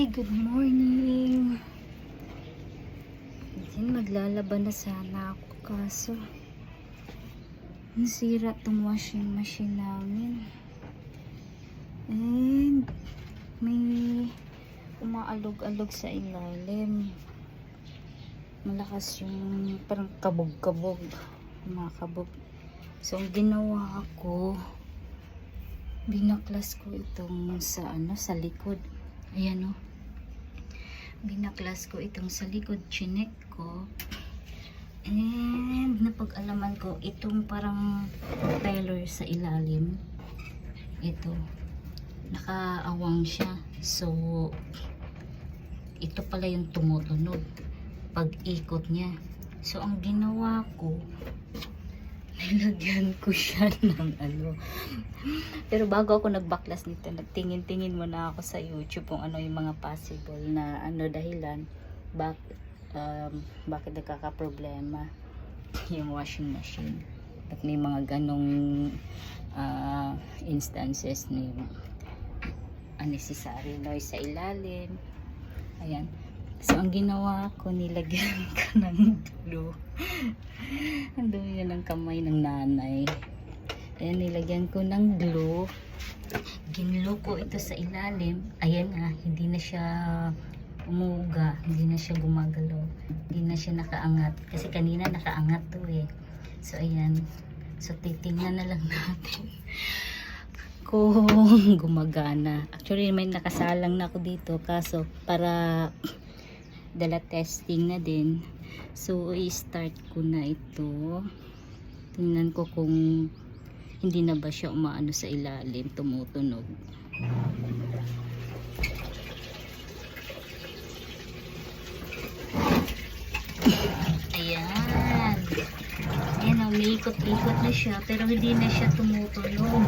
Hi, good morning. Diyan maglalaba na sana ako kaso nasira tong washing machine namin. And may umaalog-alog sa ilalim. Malakas yung parang kabog-kabog. Makabog. So ang ginawa ko, binaklas ko itong sa likod. Ayan o. Binaklas ko itong sa likod, chinek ko. And napag-alaman ko itong parang trailer sa ilalim. Ito. Nakaawang siya. So ito pala yung tumutunog pag ikot niya. So ang ginawa ko, nilagyan ko siya ng Pero bago ako nagbaklas nito, nagtingin-tingin muna ako sa YouTube kung ano yung mga possible na dahilan bakit nagkakaproblema yung washing machine. At may mga ganong instances na yung unnecessary noise sa ilalim. Ayan. So ang ginawa ko, nilagyan ko ng glue. Ang dumi na ng kamay ng nanay. Ayan, nilagyan ko ng glue. Ginlo ko ito sa ilalim. Ayan na, hindi na siya umuga, hindi na siya gumagalaw, hindi na siya nakaangat. Kasi kanina nakaangat to eh. So ayan. So titingnan na lang natin kung gumagana. Actually may nakasalang na ako dito, kaso para dala testing na din. So i-start ko na ito. Tingnan ko kung hindi na ba siya umaano sa ilalim, tumutunog. Ayan. Ayan o, may ikot-ikot na siya pero hindi na siya tumutunog.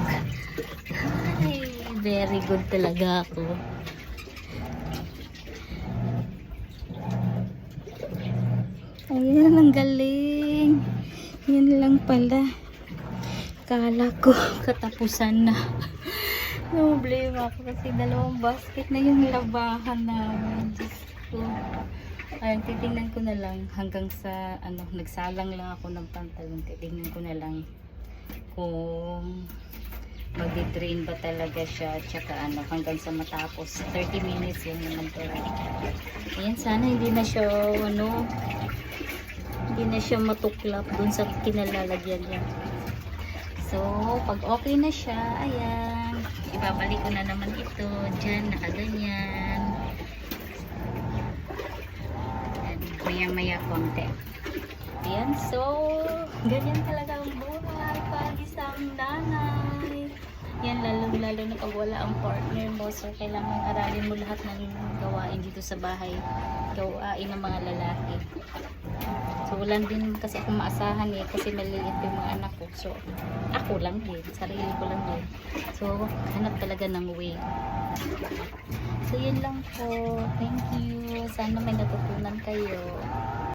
Ay, very good talaga ako. Ayan, ang galing. Yan lang pala. Kala ko katapusan na. Problema ako kasi dalawang basket na yung labahan namin. Diyos ko. Ayan, titingnan ko na lang hanggang sa nagsalang lang ako ng pantalon. Titingnan ko na lang kung magdi-drain ba talaga siya, tsaka hanggang sa matapos 30 minutes yun naman talaga. Ayan, sana hindi na siya hindi na siya matuklap dun sa kinalalagyan niya. So pag okay na siya, ayan, ibabalik ko na naman ito dyan, nakaganyan. Maya maya konti. Ayan, so ganyan talaga ang buhay pag isang nanay. Yan, lalo na pag wala ang partner mo, so kailangan aralin mo lahat ng gawain dito sa bahay, gawain ng mga lalaki. So wala din kasi akong maasahan eh, kasi maliit yung mga anak ko, so ako lang din, sarili ko lang din, so hanap talaga ng way. So yun lang po, thank you, sana may natutunan kayo.